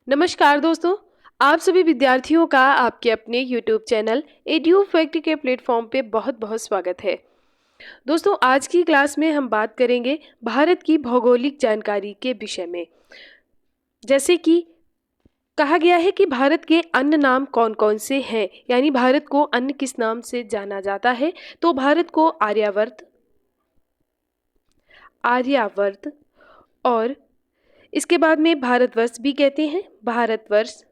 नमस्कार दोस्तों। आप सभी विद्यार्थियों का आपके अपने YouTube चैनल एड्यू फैक्ट के प्लेटफॉर्म पे बहुत बहुत स्वागत है। दोस्तों, आज की क्लास में हम बात करेंगे भारत की भौगोलिक जानकारी के विषय में। जैसे कि कहा गया है कि भारत के अन्य नाम कौन कौन से हैं, यानी भारत को अन्य किस नाम से जाना जाता है। तो भारत को आर्यावर्त, आर्यावर्त और इसके बाद में भारतवर्ष भी कहते हैं। भारतवर्ष,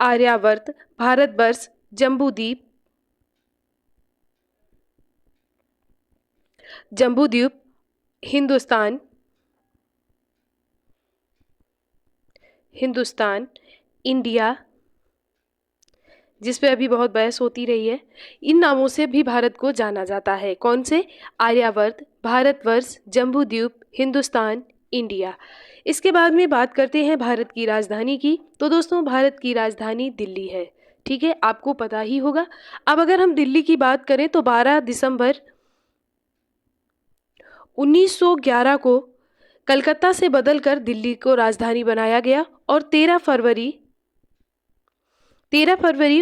आर्यावर्त, भारतवर्ष, जम्बूद्वीप, जम्बूद्वीप, हिंदुस्तान, हिंदुस्तान, इंडिया, जिस पे अभी बहुत बहस होती रही है, इन नामों से भी भारत को जाना जाता है। कौन से? आर्यावर्त, भारतवर्ष, जम्बूद्वीप, हिंदुस्तान, इंडिया। इसके बाद में बात करते हैं भारत की राजधानी की। तो दोस्तों, भारत की राजधानी दिल्ली है। ठीक है, आपको पता ही होगा। अब अगर हम दिल्ली की बात करें तो 12 दिसंबर 1911 को कलकत्ता से बदलकर दिल्ली को राजधानी बनाया गया और 13 फरवरी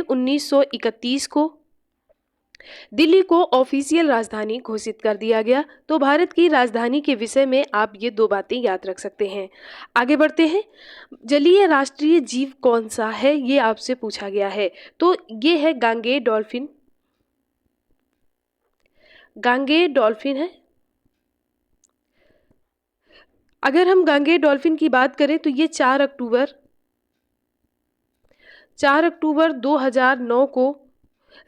1931 को दिल्ली को ऑफिशियल राजधानी घोषित कर दिया गया। तो भारत की राजधानी के विषय में आप ये दो बातें याद रख सकते हैं। आगे बढ़ते हैं। जलीय राष्ट्रीय जीव कौन सा है, ये आपसे पूछा गया है। तो ये है गांगेय डॉल्फिन। गांगेय डॉल्फिन है। अगर हम गांगेय डॉल्फिन की बात करें तो ये 4 अक्टूबर 2009 को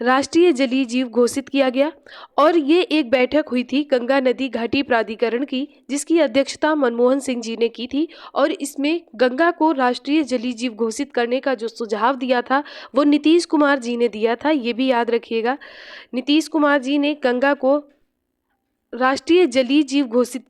राष्ट्रीय जलीय जीव घोषित किया गया और ये एक बैठक हुई थी गंगा नदी घाटी प्राधिकरण की, जिसकी अध्यक्षता मनमोहन सिंह जी ने की थी। और इसमें गंगा को राष्ट्रीय जलीय जीव घोषित करने का जो सुझाव दिया था वो नीतीश कुमार जी ने दिया था। ये भी याद रखिएगा, नीतीश कुमार जी ने गंगा को राष्ट्रीय जलीय जीव घोषित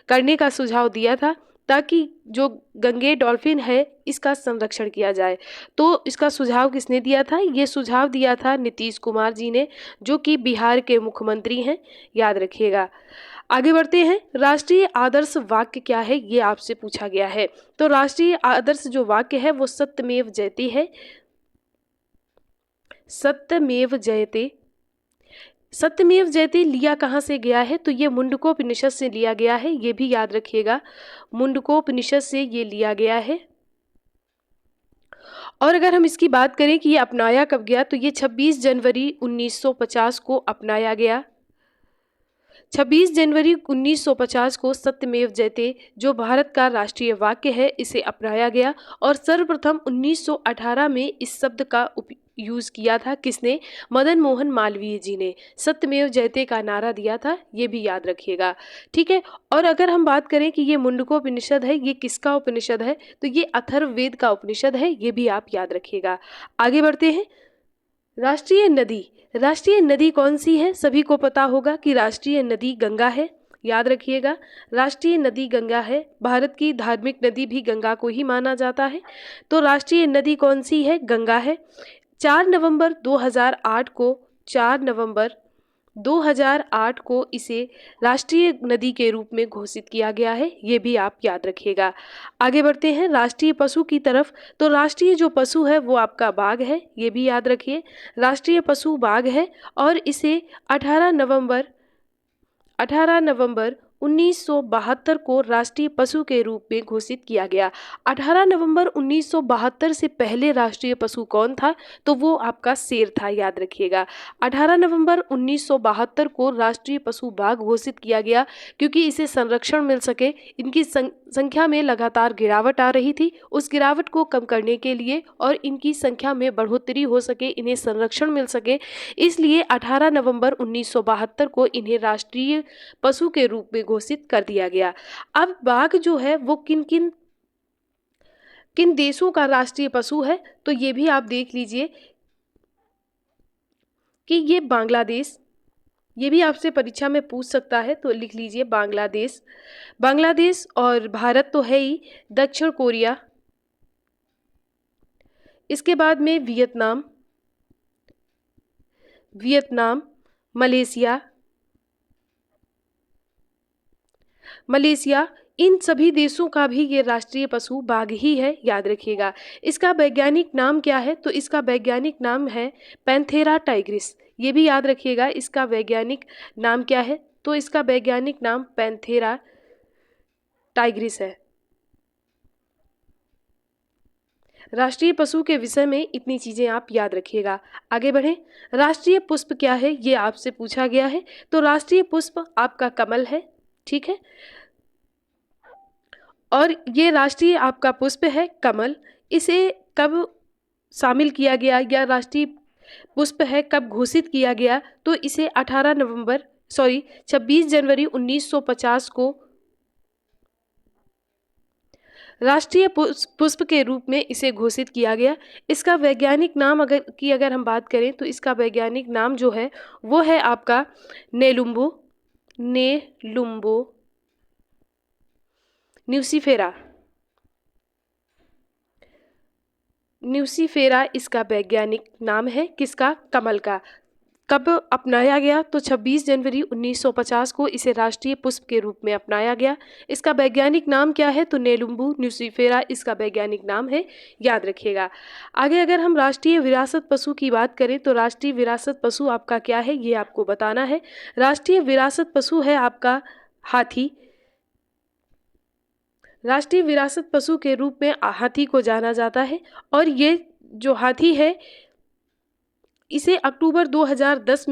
करने का सुझाव दिया था, ताकि जो गंगेय डॉल्फिन है इसका संरक्षण किया जाए। तो इसका सुझाव किसने दिया था? ये सुझाव दिया था नीतीश कुमार जी ने, जो कि बिहार के मुख्यमंत्री हैं। याद रखिएगा। आगे बढ़ते हैं। राष्ट्रीय आदर्श वाक्य क्या है, ये आपसे पूछा गया है। तो राष्ट्रीय आदर्श जो वाक्य है वो सत्यमेव जयते है। सत्यमेव जयते। सत्यमेव जयते लिया कहाँ से गया है? तो ये मुंडकोपनिषद से लिया गया है। ये भी याद रखिएगा, मुंडकोपनिषद से ये लिया गया है। और अगर हम इसकी बात करें कि ये अपनाया कब गया, तो ये 26 जनवरी 1950 को अपनाया गया। 26 जनवरी 1950 को सत्यमेव जयते जो भारत का राष्ट्रीय वाक्य है, इसे अपनाया गया। और सर्वप्रथम 1918 में इस शब्द का यूज किया था। किसने? मदन मोहन मालवीय जी ने सत्यमेव जयते का नारा दिया था। ये भी याद रखिएगा। ठीक है। और अगर हम बात करें कि ये मुंडकोपनिषद है, ये किसका उपनिषद है? तो ये अथर्ववेद का उपनिषद है। ये भी आप याद रखिएगा। आगे बढ़ते हैं। राष्ट्रीय नदी। राष्ट्रीय नदी कौन सी है? सभी को पता होगा कि राष्ट्रीय नदी गंगा है। याद रखिएगा, राष्ट्रीय नदी गंगा है। भारत की धार्मिक नदी भी गंगा को ही माना जाता है। तो राष्ट्रीय नदी कौन सी है? गंगा है। 4 नवंबर 2008 को 4 नवंबर 2008 को इसे राष्ट्रीय नदी के रूप में घोषित किया गया है। ये भी आप याद रखिएगा। आगे बढ़ते हैं राष्ट्रीय पशु की तरफ। तो राष्ट्रीय जो पशु है वो आपका बाघ है। ये भी याद रखिए, राष्ट्रीय पशु बाघ है। और इसे 18 नवंबर 1972 को राष्ट्रीय पशु के रूप में घोषित किया गया। 18 नवंबर 1972 से पहले राष्ट्रीय पशु कौन था? तो वो आपका शेर था। याद रखिएगा, 18 नवंबर 1972 को राष्ट्रीय पशु बाघ घोषित किया गया, क्योंकि इसे संरक्षण मिल सके। इनकी संख्या में लगातार गिरावट आ रही थी। उस गिरावट को कम करने के लिए और इनकी संख्या में बढ़ोतरी हो सके, इन्हें संरक्षण मिल सके, इसलिए 18 नवंबर 1972 को इन्हें राष्ट्रीय पशु के रूप में घोषित कर दिया गया। अब बाघ जो है वो किन देशों का राष्ट्रीय पशु है? तो ये भी आप देख लीजिए कि ये बांग्लादेश, ये भी आपसे परीक्षा में पूछ सकता है, तो लिख लीजिए बांग्लादेश और भारत तो है ही, दक्षिण कोरिया, इसके बाद में वियतनाम, मलेशिया, इन सभी देशों का भी ये राष्ट्रीय पशु बाघ ही है, याद रखिएगा। इसका वैज्ञानिक नाम क्या है? तो इसका वैज्ञानिक नाम है पैंथेरा टाइग्रिस। ये भी याद रखिएगा, इसका वैज्ञानिक नाम क्या है? तो इसका वैज्ञानिक नाम पैंथेरा टाइग्रिस है। राष्ट्रीय पशु के विषय में इतनी चीज़ें आप याद रखिएगा। आगे बढ़ें। राष्ट्रीय पुष्प क्या है, ये आपसे पूछा गया है। तो राष्ट्रीय पुष्प आपका कमल है, ठीक है। और ये राष्ट्रीय आपका पुष्प है कमल। इसे कब शामिल किया गया या राष्ट्रीय पुष्प है कब घोषित किया गया? तो इसे 26 जनवरी 1950 को राष्ट्रीय पुष्प के रूप में इसे घोषित किया गया। इसका वैज्ञानिक नाम अगर हम बात करें तो इसका वैज्ञानिक नाम जो है वो है आपका नेलुम्बो न्यूसीफेरा इसका वैज्ञानिक नाम है। किसका? कमल का। कब अपनाया गया? तो 26 जनवरी 1950 को इसे राष्ट्रीय पुष्प के रूप में अपनाया गया। इसका वैज्ञानिक नाम क्या है? तो नेलुम्बू न्यूसीफेरा इसका वैज्ञानिक नाम है, याद रखिएगा। आगे अगर हम राष्ट्रीय विरासत पशु की बात करें तो राष्ट्रीय विरासत पशु आपका क्या है, ये आपको बताना है। राष्ट्रीय विरासत पशु है आपका हाथी। राष्ट्रीय विरासत पशु के रूप में हाथी को जाना जाता है। और ये जो हाथी है इसे अक्टूबर 2010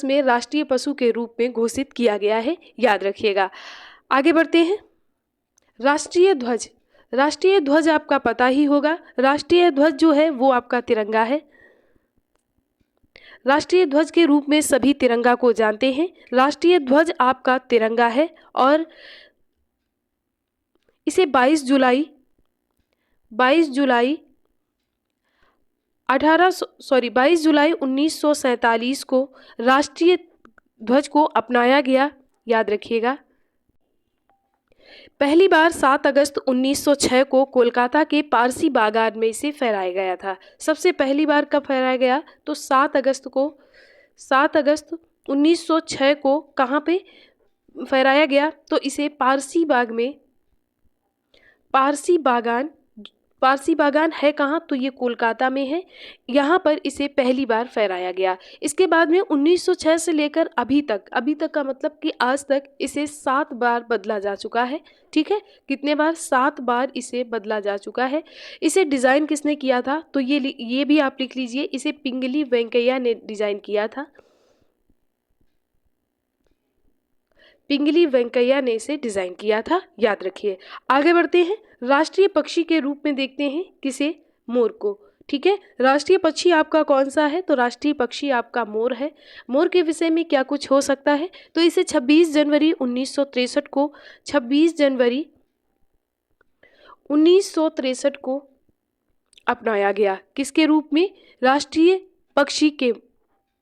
में राष्ट्रीय पशु के रूप में घोषित किया गया है, याद रखिएगा। आगे बढ़ते हैं। राष्ट्रीय ध्वज आपका पता ही होगा। राष्ट्रीय ध्वज जो है वो आपका तिरंगा है। राष्ट्रीय ध्वज के रूप में सभी तिरंगा को जानते हैं। राष्ट्रीय ध्वज आपका तिरंगा है और इसे 22 जुलाई 1947 को राष्ट्रीय ध्वज को अपनाया गया, याद रखिएगा। पहली बार 7 अगस्त 1906 को कोलकाता के पारसी बागान में इसे फहराया गया था। सबसे पहली बार कब फहराया गया? तो 7 अगस्त 1906 को कहाँ पे फहराया गया? तो इसे पारसी बागान है कहाँ? तो ये कोलकाता में है। यहाँ पर इसे पहली बार फहराया गया। इसके बाद में 1906 से लेकर अभी तक का मतलब कि आज तक इसे 7 बार बदला जा चुका है, ठीक है। कितने बार? 7 बार इसे बदला जा चुका है। इसे डिज़ाइन किसने किया था? तो ये भी आप लिख लीजिए, इसे पिंगली वेंकैया ने डिज़ाइन किया था। पिंगली वेंकैया ने इसे डिज़ाइन किया था, याद रखिए। आगे बढ़ते हैं। राष्ट्रीय पक्षी के रूप में देखते हैं किसे? मोर को, ठीक है। राष्ट्रीय पक्षी आपका कौन सा है? तो राष्ट्रीय पक्षी आपका मोर है। मोर के विषय में क्या कुछ हो सकता है? तो इसे 26 जनवरी 1963 को अपनाया गया। किसके रूप में?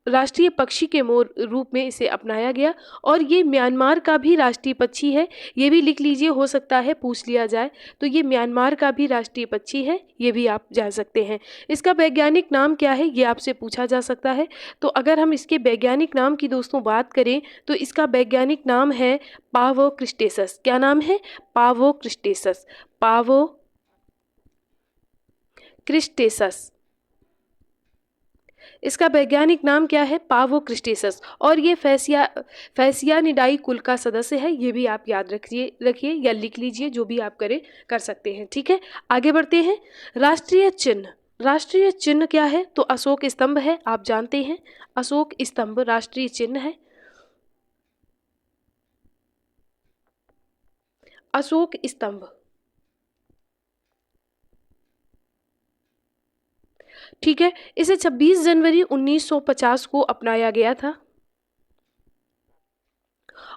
राष्ट्रीय पक्षी के मोर रूप में इसे अपनाया गया। और ये म्यांमार का भी राष्ट्रीय पक्षी है, ये भी लिख लीजिए, हो सकता है पूछ लिया जाए। तो ये म्यांमार का भी राष्ट्रीय पक्षी है, ये भी आप जान सकते हैं। इसका वैज्ञानिक नाम क्या है, ये आपसे पूछा जा सकता है। तो अगर हम इसके वैज्ञानिक नाम की दोस्तों बात करें तो इसका वैज्ञानिक नाम है पावोक्रिस्टेसस। क्या नाम है? पावोक्रिस्टेसस। इसका वैज्ञानिक नाम क्या है? पावोक्रिस्टेसस। और ये फैसियानिडाई कुल का सदस्य है, ये भी आप याद रखिए या लिख लीजिए, जो भी आप कर सकते हैं, ठीक है। आगे बढ़ते हैं। राष्ट्रीय चिन्ह क्या है? तो अशोक स्तंभ है, आप जानते हैं। अशोक स्तंभ राष्ट्रीय चिन्ह है। अशोक स्तंभ, ठीक है। इसे 26 जनवरी 1950 को अपनाया गया था।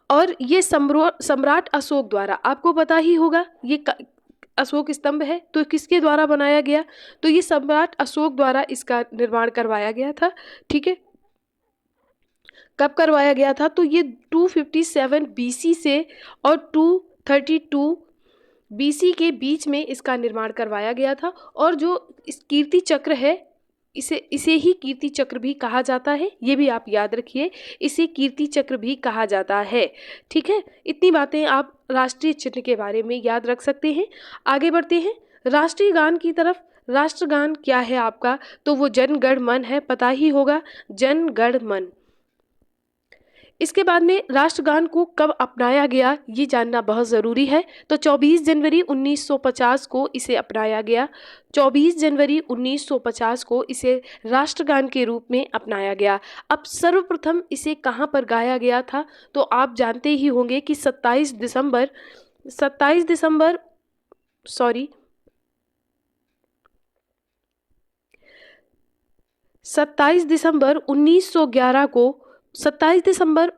और ये सम्राट अशोक द्वारा, आपको पता ही होगा ये अशोक स्तंभ है, तो किसके द्वारा बनाया गया? तो ये सम्राट अशोक द्वारा इसका निर्माण करवाया गया था, ठीक है। कब करवाया गया था? तो ये 257 BC से और 232 BC के बीच में इसका निर्माण करवाया गया था। और जो कीर्ति चक्र है इसे ही कीर्ति चक्र भी कहा जाता है, ये भी आप याद रखिए, इसे कीर्ति चक्र भी कहा जाता है। ठीक है, इतनी बातें आप राष्ट्रीय चिन्ह के बारे में याद रख सकते हैं। आगे बढ़ते हैं राष्ट्रीय गान की तरफ। राष्ट्रगान क्या है आपका, तो वो जन गण मन है, पता ही होगा, जन गण मन। इसके बाद में राष्ट्रगान को कब अपनाया गया ये जानना बहुत ज़रूरी है। तो 24 जनवरी 1950 को इसे अपनाया गया। 24 जनवरी 1950 को इसे राष्ट्रगान के रूप में अपनाया गया। अब सर्वप्रथम इसे कहाँ पर गाया गया था, तो आप जानते ही होंगे कि 27 दिसंबर 27 दिसंबर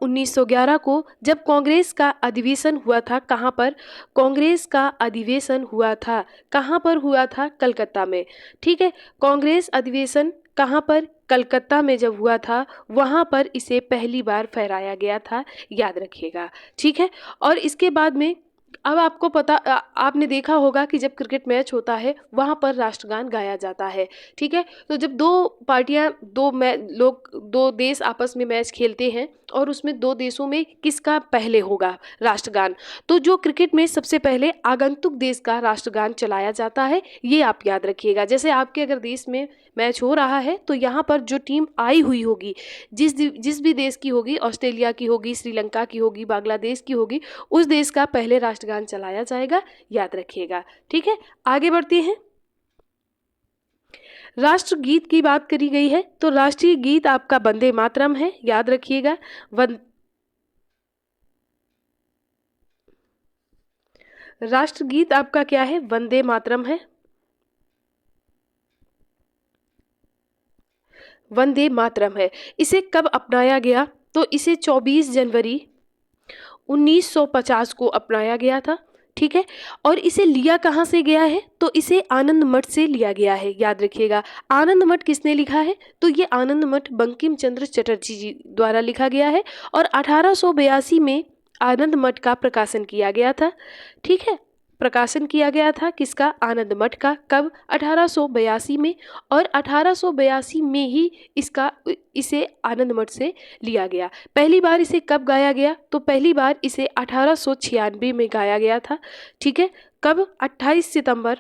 1911 को जब कांग्रेस का अधिवेशन हुआ था, कहाँ पर कांग्रेस का अधिवेशन हुआ था, कहाँ पर हुआ था, कलकत्ता में। ठीक है, कांग्रेस अधिवेशन कहाँ पर, कलकत्ता में जब हुआ था, वहाँ पर इसे पहली बार फहराया गया था, याद रखिएगा। ठीक है, और इसके बाद में अब आपको पता आपने देखा होगा कि जब क्रिकेट मैच होता है वहाँ पर राष्ट्रगान गाया जाता है। ठीक है, तो जब दो देश आपस में मैच खेलते हैं और उसमें दो देशों में किसका पहले होगा राष्ट्रगान, तो जो क्रिकेट में सबसे पहले आगंतुक देश का राष्ट्रगान चलाया जाता है, ये आप याद रखिएगा। जैसे आपके अगर देश में मैच हो रहा है तो यहाँ पर जो टीम आई हुई होगी, जिस भी देश की होगी, ऑस्ट्रेलिया की होगी, श्रीलंका की होगी, बांग्लादेश की होगी, उस देश का पहले राष्ट्रगान चलाया जाएगा, याद रखिएगा। ठीक है, आगे बढ़ते हैं। राष्ट्रगीत की बात करी गई है, तो राष्ट्रीय गीत आपका वंदे मातरम है, याद रखिएगा। राष्ट्रगीत आपका क्या है, वंदे मातरम है, वंदे मातरम है। इसे कब अपनाया गया, तो इसे 24 जनवरी 1950 को अपनाया गया था। ठीक है, और इसे लिया कहाँ से गया है, तो इसे आनंद मठ से लिया गया है, याद रखिएगा। आनंद मठ किसने लिखा है, तो ये आनंद मठ बंकिम चंद्र चटर्जी जी द्वारा लिखा गया है और 1882 में आनंद मठ का प्रकाशन किया गया था। ठीक है, प्रकाशन किया गया था किसका, आनंद मठ का, कब, 1882 में, और 1882 में ही इसे आनंद मठ से लिया गया। पहली बार इसे कब गाया गया, तो पहली बार इसे 1896 में गाया गया था। ठीक है, कब, 28 सितंबर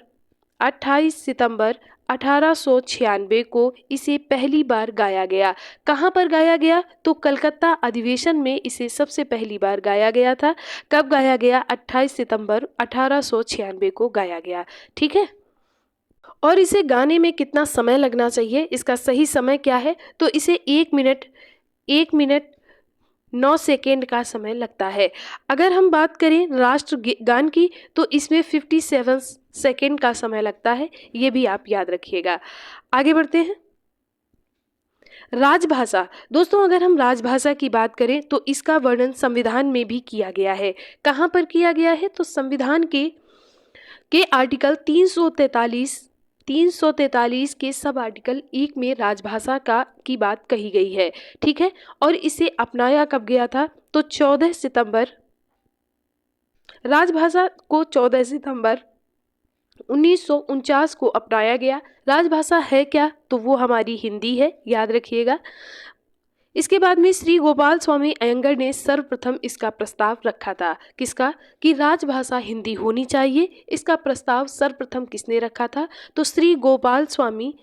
1896 को इसे पहली बार गाया गया। कहाँ पर गाया गया, तो कलकत्ता अधिवेशन में इसे सबसे पहली बार गाया गया था। कब गाया गया, 28 सितंबर 1896 को गाया गया। ठीक है, और इसे गाने में कितना समय लगना चाहिए, इसका सही समय क्या है, तो इसे 1 मिनट 9 सेकेंड का समय लगता है। अगर हम बात करें राष्ट्रगान की, तो इसमें 57 सेकेंड का समय लगता है, ये भी आप याद रखिएगा। आगे बढ़ते हैं। राजभाषा, दोस्तों अगर हम राजभाषा की बात करें तो इसका वर्णन संविधान में भी किया गया है। कहाँ पर किया गया है, तो संविधान के आर्टिकल 343 के सब आर्टिकल 1 में राजभाषा की बात कही गई है। ठीक है, और इसे अपनाया कब गया था, तो 14 सितंबर, राजभाषा को 14 सितंबर 1949 को अपनाया गया। राजभाषा है क्या, तो वो हमारी हिंदी है, याद रखिएगा। इसके बाद में श्री गोपाल स्वामी अयंगर ने सर्वप्रथम इसका प्रस्ताव रखा था, किसका, कि राजभाषा हिंदी होनी चाहिए। इसका प्रस्ताव सर्वप्रथम किसने रखा था, तो श्री गोपाल स्वामी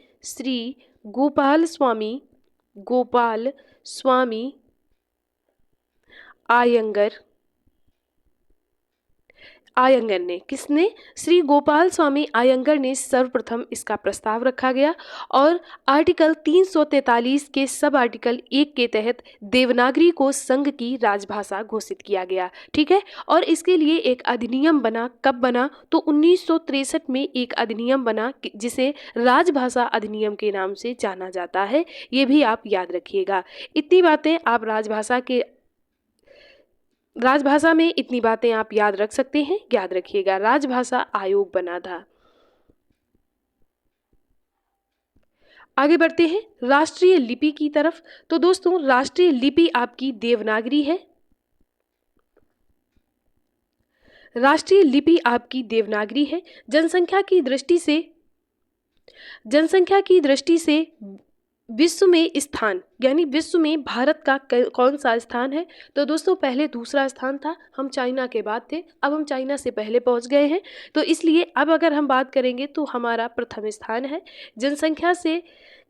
आयंगर ने, किसने, श्री गोपाल स्वामी आयंगर ने सर्वप्रथम इसका प्रस्ताव रखा गया और आर्टिकल 343 के सब आर्टिकल 1 के तहत देवनागरी को संघ की राजभाषा घोषित किया गया। ठीक है, और इसके लिए एक अधिनियम बना, कब बना, तो 1963 में एक अधिनियम बना जिसे राजभाषा अधिनियम के नाम से जाना जाता है, ये भी आप याद रखिएगा। इतनी बातें आप राजभाषा में इतनी बातें आप याद रख सकते हैं, याद रखिएगा। राजभाषा आयोग बना था। आगे बढ़ते हैं राष्ट्रीय लिपि की तरफ। तो दोस्तों राष्ट्रीय लिपि आपकी देवनागरी है, राष्ट्रीय लिपि आपकी देवनागरी है। जनसंख्या की दृष्टि से जनसंख्या की दृष्टि से विश्व में स्थान, यानी विश्व में भारत का कौन सा स्थान है? तो दोस्तों पहले दूसरा स्थान था, हम चाइना के बाद थे, अब हम चाइना से पहले पहुंच गए हैं, तो इसलिए अब अगर हम बात करेंगे तो हमारा प्रथम स्थान है। जनसंख्या से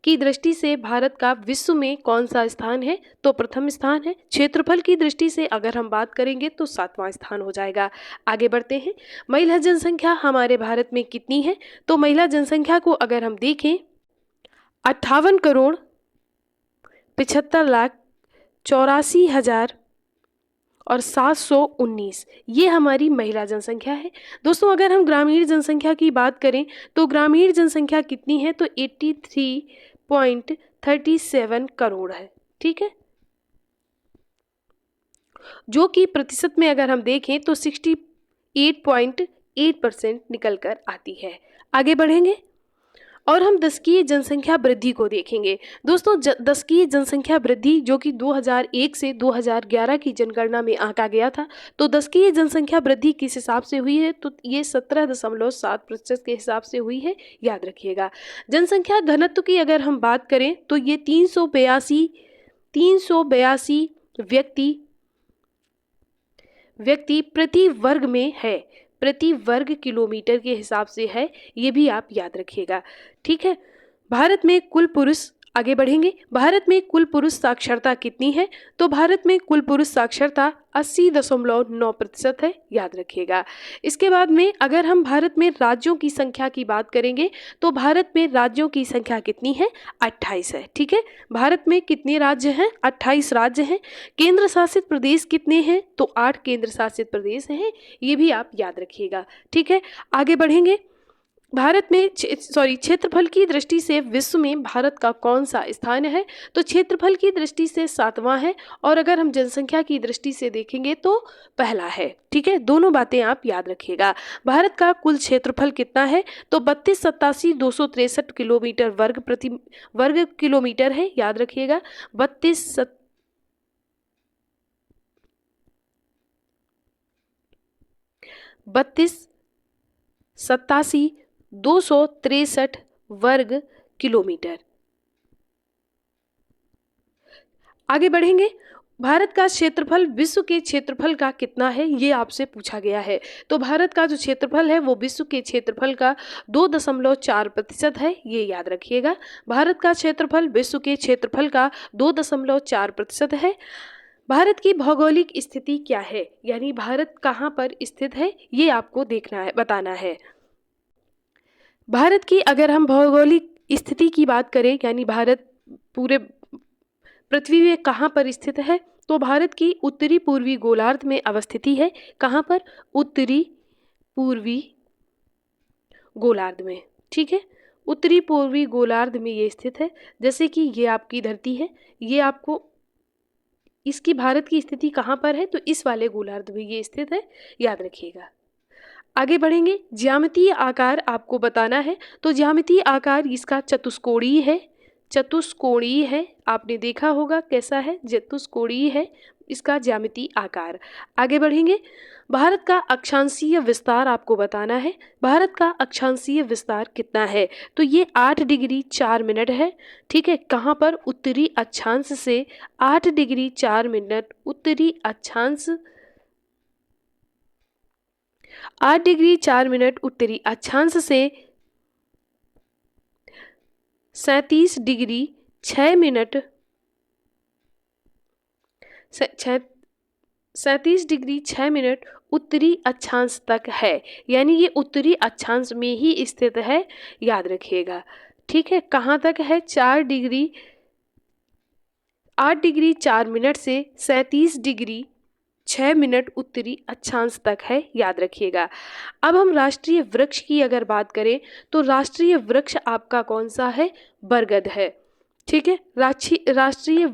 की दृष्टि से भारत का विश्व में कौन सा स्थान है? तो प्रथम स्थान है। क्षेत्रफल की दृष्टि से अगर हम बात करेंगे तो 7वां स्थान हो जाएगा। आगे बढ़ते हैं। महिला जनसंख्या हमारे भारत में कितनी है? तो महिला जनसंख्या को अगर हम देखें 58,74,84,719, ये हमारी महिला जनसंख्या है। दोस्तों अगर हम ग्रामीण जनसंख्या की बात करें तो ग्रामीण जनसंख्या कितनी है? तो 83.37 करोड़ है। ठीक है, जो कि प्रतिशत में अगर हम देखें तो 68.8% निकल कर आती है। आगे बढ़ेंगे और हम दशकीय जनसंख्या वृद्धि को देखेंगे। दोस्तों दशकीय जनसंख्या वृद्धि जो कि 2001 से 2011 की जनगणना में आंका गया था, तो दशकीय जनसंख्या वृद्धि किस हिसाब से हुई है? तो ये 17.7% के हिसाब से हुई है, याद रखिएगा। जनसंख्या घनत्व की अगर हम बात करें तो ये 382 व्यक्ति प्रति वर्ग में है, प्रति वर्ग किलोमीटर के हिसाब से है, ये भी आप याद रखिएगा। ठीक है, भारत में कुल पुरुष, आगे बढ़ेंगे, भारत में कुल पुरुष साक्षरता कितनी है? तो भारत में कुल पुरुष साक्षरता 80.9% है, याद रखिएगा। इसके बाद में अगर हम भारत में राज्यों की संख्या की बात करेंगे तो भारत में राज्यों की संख्या कितनी है? 28 है। ठीक है, भारत में कितने राज्य हैं? 28 राज्य हैं। केंद्र शासित प्रदेश कितने हैं? तो 8 केंद्र शासित प्रदेश हैं, ये भी आप याद रखिएगा। ठीक है, आगे बढ़ेंगे। भारत में क्षेत्रफल की दृष्टि से विश्व में भारत का कौन सा स्थान है? तो क्षेत्रफल की दृष्टि से 7वां है, और अगर हम जनसंख्या की दृष्टि से देखेंगे तो पहला है। ठीक है, दोनों बातें आप याद रखिएगा। भारत का कुल क्षेत्रफल कितना है? तो 32,87,263 किलोमीटर वर्ग किलोमीटर है, याद रखिएगा। 32,87,263 वर्ग किलोमीटर। आगे बढ़ेंगे। भारत का क्षेत्रफल विश्व के क्षेत्रफल का कितना है, ये आपसे पूछा गया है। तो भारत का जो क्षेत्रफल है वो विश्व के क्षेत्रफल का 2.4% है, ये याद रखिएगा। भारत का क्षेत्रफल विश्व के क्षेत्रफल का 2.4% है। भारत की भौगोलिक स्थिति क्या है, यानी भारत कहाँ पर स्थित है, ये आपको देखना है, बताना है। भारत की अगर हम भौगोलिक स्थिति की बात करें, यानी भारत पूरे पृथ्वी में कहाँ पर स्थित है, तो भारत की उत्तरी पूर्वी गोलार्ध में अवस्थिति है। कहाँ पर? उत्तरी पूर्वी गोलार्ध में। ठीक है, उत्तरी पूर्वी गोलार्ध में ये स्थित है। जैसे कि ये आपकी धरती है, ये आपको इसकी भारत की स्थिति कहाँ पर है? तो इस वाले गोलार्ध में ये स्थित है, याद रखिएगा। आगे बढ़ेंगे। ज्यामितीय आकार आपको बताना है, तो ज्यामितीय आकार इसका चतुष्कोणीय है, चतुष्कोणीय है, आपने देखा होगा कैसा है, चतुष्कोणीय है इसका ज्यामितीय आकार। आगे बढ़ेंगे। भारत का अक्षांशीय विस्तार आपको बताना है। भारत का अक्षांशीय विस्तार कितना है? तो ये 8 डिग्री 4 मिनट है। ठीक है, कहाँ पर? उत्तरी अक्षांश से 8 डिग्री 4 मिनट, उत्तरी अक्षांश 8 डिग्री 4 मिनट उत्तरी अक्षांश से 37 डिग्री 6 मिनट 37 डिग्री 6 मिनट उत्तरी अक्षांश तक है, यानी ये उत्तरी अक्षांश में ही स्थित है, याद रखिएगा। ठीक है, कहाँ तक है? 8 डिग्री 4 मिनट से 37 डिग्री 6 मिनट उत्तरी अक्षांश तक है, याद रखिएगा। अब हम राष्ट्रीय वृक्ष की अगर बात करें तो राष्ट्रीय वृक्ष आपका कौन सा है? बरगद है। ठीक है, राष्ट्रीय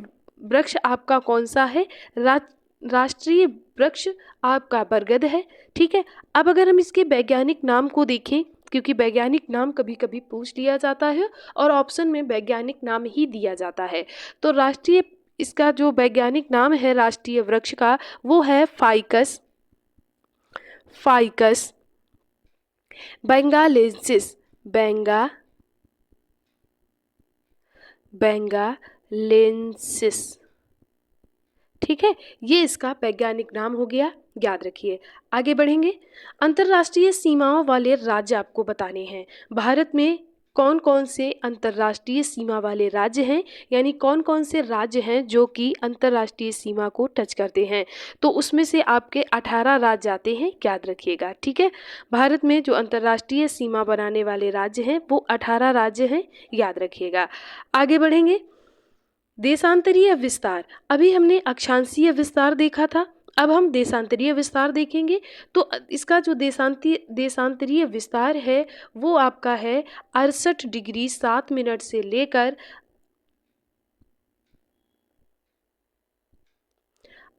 वृक्ष आपका कौन सा है? राष्ट्रीय वृक्ष आपका बरगद है। ठीक है, अब अगर हम इसके वैज्ञानिक नाम को देखें, क्योंकि वैज्ञानिक नाम कभी कभी पूछ लिया जाता है और ऑप्शन में वैज्ञानिक नाम ही दिया जाता है, तो इसका जो वैज्ञानिक नाम है राष्ट्रीय वृक्ष का वो है फाइकस बेंगालेंसिस, बेंगालेंसिस। ठीक है, ये इसका वैज्ञानिक नाम हो गया, याद रखिए। आगे बढ़ेंगे। अंतर्राष्ट्रीय सीमाओं वाले राज्य आपको बताने हैं। भारत में कौन कौन से अंतर्राष्ट्रीय सीमा वाले राज्य हैं, यानी कौन कौन से राज्य हैं जो कि अंतर्राष्ट्रीय सीमा को टच करते हैं। तो उसमें से आपके 18 राज्य आते हैं, याद रखिएगा। ठीक है, भारत में जो अंतर्राष्ट्रीय सीमा बनाने वाले राज्य हैं वो 18 राज्य हैं, याद रखिएगा। आगे बढ़ेंगे। देशांतरीय विस्तार, अभी हमने अक्षांशीय विस्तार देखा था, अब हम देशांतरीय विस्तार देखेंगे। तो इसका जो देशांतरीय विस्तार है वो आपका है 68 डिग्री 7 मिनट से लेकर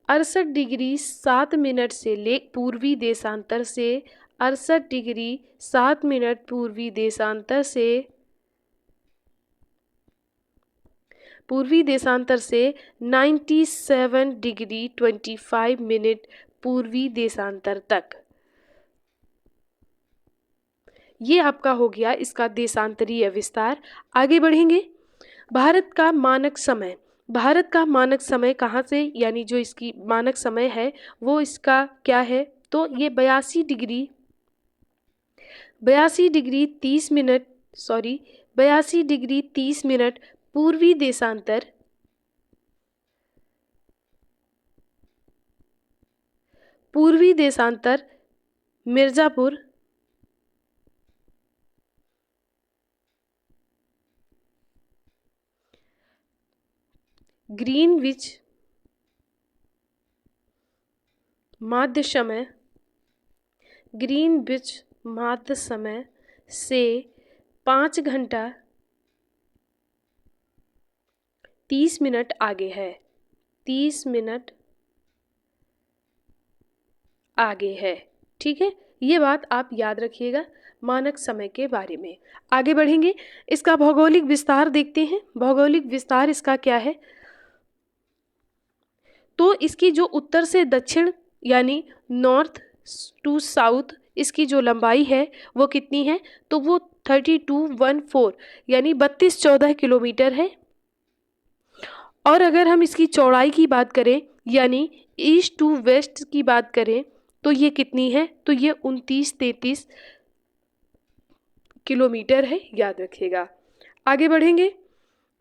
68 डिग्री 7 मिनट से पूर्वी देशांतर से 68 डिग्री 7 मिनट पूर्वी देशांतर से 97 डिग्री 25 मिनट पूर्वी देशांतर तक। ये आपका हो गया इसका देशांतरीय विस्तार। आगे बढ़ेंगे। भारत का मानक समय, भारत का मानक समय कहाँ से, यानी जो इसकी मानक समय है वो इसका क्या है, तो ये 82 डिग्री 30 मिनट पूर्वी देशांतर मिर्जापुर ग्रीनविच माध्य समय से 5 घंटा 30 मिनट आगे है, 30 मिनट आगे है। ठीक है, ये बात आप याद रखिएगा मानक समय के बारे में। आगे बढ़ेंगे। इसका भौगोलिक विस्तार देखते हैं। भौगोलिक विस्तार इसका क्या है, तो इसकी जो उत्तर से दक्षिण यानी नॉर्थ टू साउथ इसकी जो लंबाई है वो कितनी है, तो वो 3214 यानी 3214 किलोमीटर है। और अगर हम इसकी चौड़ाई की बात करें यानी ईस्ट टू वेस्ट की बात करें तो ये कितनी है, तो ये 2933 किलोमीटर है, याद रखिएगा। आगे बढ़ेंगे।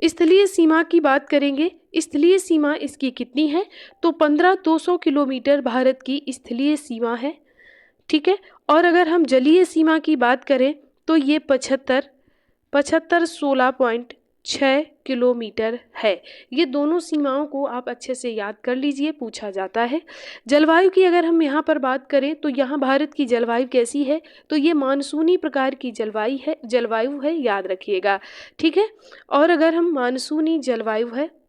स्थलीय सीमा की बात करेंगे। स्थलीय सीमा इसकी कितनी है, तो 15200 किलोमीटर भारत की स्थलीय सीमा है। ठीक है, और अगर हम जलीय सीमा की बात करें तो ये 16.6 किलोमीटर है। ये दोनों सीमाओं को आप अच्छे से याद कर लीजिए, पूछा जाता है। जलवायु की अगर हम यहाँ पर बात करें तो यहाँ भारत की जलवायु कैसी है, तो ये मानसूनी प्रकार की जलवायु है, याद रखिएगा। ठीक है, और अगर हम मानसूनी जलवायु है।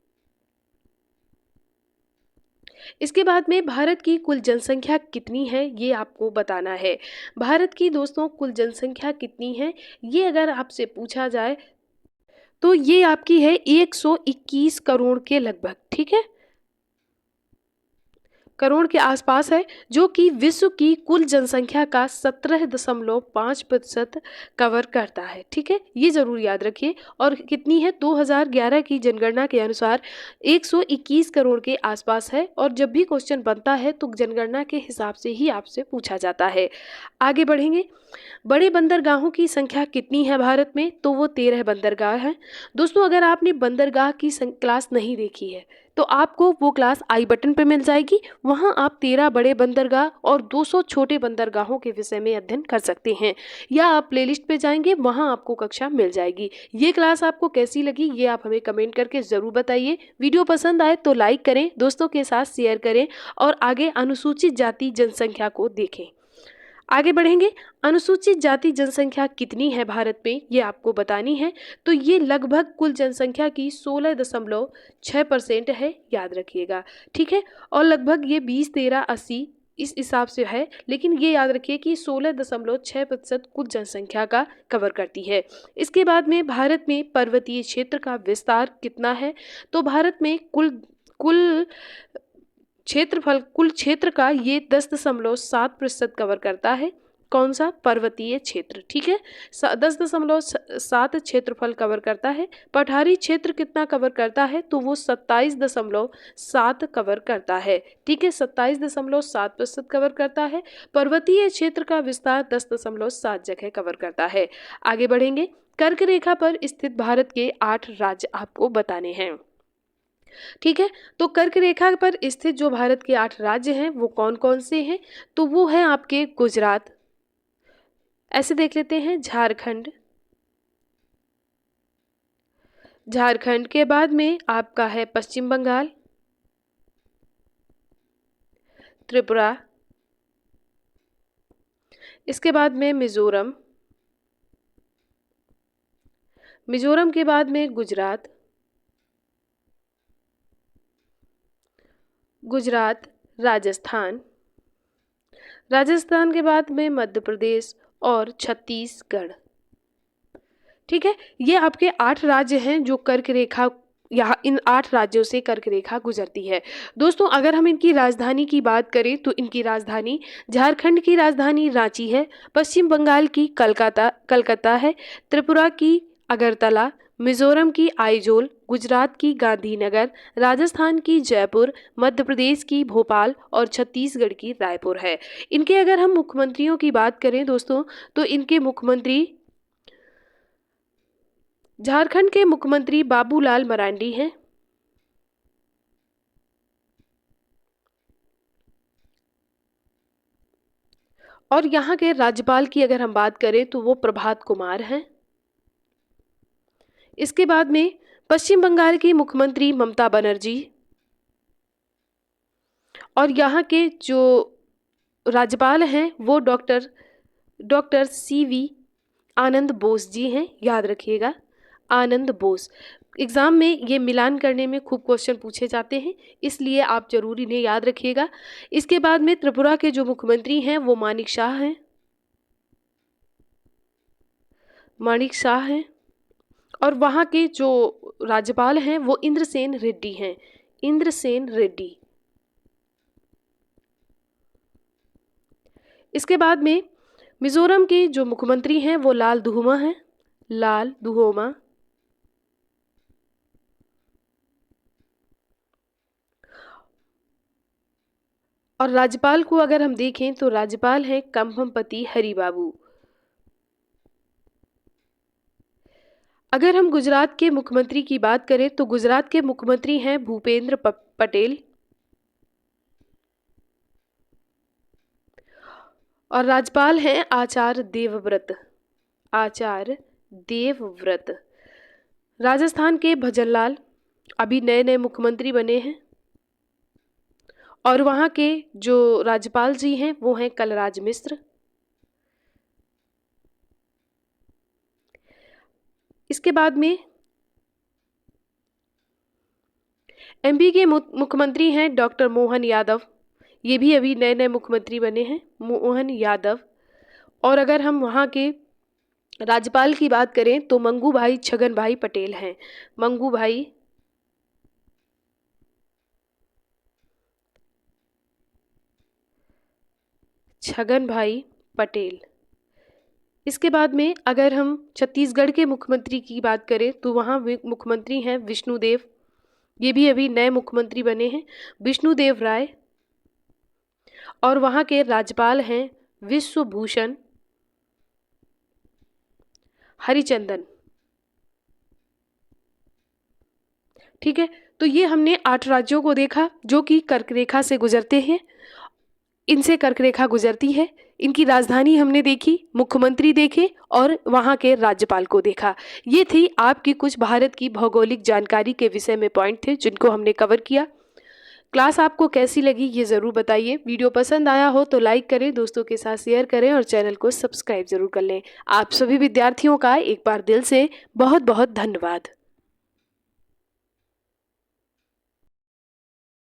इसके बाद में भारत की कुल जनसंख्या कितनी है ये आपको बताना है। भारत की दोस्तों कुल जनसंख्या कितनी है ये अगर आपसे पूछा जाए तो ये आपकी है 121 करोड़ के लगभग। ठीक है, करोड़ के आसपास है, जो कि विश्व की कुल जनसंख्या का 17.5% कवर करता है। ठीक है, ये जरूर याद रखिए। और कितनी है, 2011 की जनगणना के अनुसार 121 करोड़ के आसपास है। और जब भी क्वेश्चन बनता है तो जनगणना के हिसाब से ही आपसे पूछा जाता है। आगे बढ़ेंगे। बड़े बंदरगाहों की संख्या कितनी है भारत में, तो वो 13 बंदरगाह हैं। दोस्तों अगर आपने बंदरगाह की क्लास नहीं देखी है तो आपको वो क्लास आई बटन पर मिल जाएगी, वहाँ आप 13 बड़े बंदरगाह और 200 छोटे बंदरगाहों के विषय में अध्ययन कर सकते हैं, या आप प्लेलिस्ट पे जाएंगे वहाँ आपको कक्षा मिल जाएगी। ये क्लास आपको कैसी लगी ये आप हमें कमेंट करके ज़रूर बताइए। वीडियो पसंद आए तो लाइक करें, दोस्तों के साथ शेयर करें और आगे अनुसूचित जाति जनसंख्या को देखें। आगे बढ़ेंगे। अनुसूचित जाति जनसंख्या कितनी है भारत में ये आपको बतानी है, तो ये लगभग कुल जनसंख्या की 16.6% है, याद रखिएगा। ठीक है, और लगभग ये 20, 13, 80 इस हिसाब से है, लेकिन ये याद रखिए कि 16.6% कुल जनसंख्या का कवर करती है। इसके बाद में भारत में पर्वतीय क्षेत्र का विस्तार कितना है, तो भारत में कुल क्षेत्र का ये 10.7% कवर करता है। कौन सा? पर्वतीय क्षेत्र। ठीक है, 10.7 क्षेत्रफल कवर करता है। पठारी क्षेत्र कितना कवर करता है? तो वो 27.7 कवर करता है। ठीक है, 27.7% कवर करता है। पर्वतीय क्षेत्र का विस्तार 10.7 जगह कवर करता है। आगे बढ़ेंगे। कर्क रेखा पर स्थित भारत के 8 राज्य आपको बताने हैं। ठीक है, तो कर्क रेखा पर स्थित जो भारत के 8 राज्य हैं वो कौन कौन से हैं? तो वो है आपके गुजरात, ऐसे देख लेते हैं, झारखंड, झारखंड के बाद में आपका है पश्चिम बंगाल, त्रिपुरा, इसके बाद में मिजोरम, मिजोरम के बाद में गुजरात, गुजरात, राजस्थान, राजस्थान के बाद में मध्य प्रदेश और छत्तीसगढ़। ठीक है, ये आपके 8 राज्य हैं जो कर्क रेखा, यहाँ इन 8 राज्यों से कर्क रेखा गुजरती है। दोस्तों अगर हम इनकी राजधानी की बात करें तो इनकी राजधानी, झारखंड की राजधानी रांची है, पश्चिम बंगाल की कलकत्ता है, त्रिपुरा की अगरतला, मिजोरम की आइजोल, गुजरात की गांधीनगर, राजस्थान की जयपुर, मध्य प्रदेश की भोपाल और छत्तीसगढ़ की रायपुर है। इनके अगर हम मुख्यमंत्रियों की बात करें दोस्तों तो इनके मुख्यमंत्री, झारखंड के मुख्यमंत्री बाबूलाल मरांडी हैं, और यहाँ के राज्यपाल की अगर हम बात करें तो वो प्रभात कुमार हैं। इसके बाद में पश्चिम बंगाल की मुख्यमंत्री ममता बनर्जी, और यहाँ के जो राज्यपाल हैं वो डॉक्टर CV आनंद बोस जी हैं, याद रखिएगा, आनंद बोस। एग्जाम में ये मिलान करने में खूब क्वेश्चन पूछे जाते हैं, इसलिए आप जरूर इन्हें याद रखिएगा। इसके बाद में त्रिपुरा के जो मुख्यमंत्री हैं वो मानिक शाह हैं, मानिक शाह हैं, और वहाँ के जो राज्यपाल हैं वो इंद्रसेन रेड्डी हैं, इंद्रसेन रेड्डी। इसके बाद में मिजोरम के जो मुख्यमंत्री हैं वो लाल दुहोमा हैं, लाल दुहोमा। और राज्यपाल को अगर हम देखें तो राज्यपाल हैं कंभमपति हरिबाबू। अगर हम गुजरात के मुख्यमंत्री की बात करें तो गुजरात के मुख्यमंत्री हैं भूपेंद्र पटेल, और राज्यपाल हैं आचार्य देवव्रत, आचार्य देवव्रत। राजस्थान के भजनलाल अभी नए नए मुख्यमंत्री बने हैं, और वहाँ के जो राज्यपाल जी हैं वो हैं कलराज मिश्र। इसके बाद में MP के मुख्यमंत्री हैं डॉक्टर मोहन यादव, ये भी अभी नए नए मुख्यमंत्री बने हैं, मोहन यादव। और अगर हम वहाँ के राज्यपाल की बात करें तो मंगू भाई छगन भाई पटेल हैं, मंगू भाई छगन भाई पटेल। इसके बाद में अगर हम छत्तीसगढ़ के मुख्यमंत्री की बात करें तो वहाँ मुख्यमंत्री हैं विष्णुदेव, ये भी अभी नए मुख्यमंत्री बने हैं, विष्णुदेव राय। और वहाँ के राज्यपाल हैं विश्वभूषण हरिचंदन। ठीक है, तो ये हमने 8 राज्यों को देखा जो कि कर्क रेखा से गुजरते हैं, इनसे कर्क रेखा गुजरती है। इनकी राजधानी हमने देखी, मुख्यमंत्री देखे और वहाँ के राज्यपाल को देखा। ये थी आपकी कुछ भारत की भौगोलिक जानकारी के विषय में पॉइंट थे जिनको हमने कवर किया। क्लास आपको कैसी लगी ये ज़रूर बताइए। वीडियो पसंद आया हो तो लाइक करें, दोस्तों के साथ शेयर करें और चैनल को सब्सक्राइब जरूर कर लें। आप सभी विद्यार्थियों का एक बार दिल से बहुत बहुत धन्यवाद।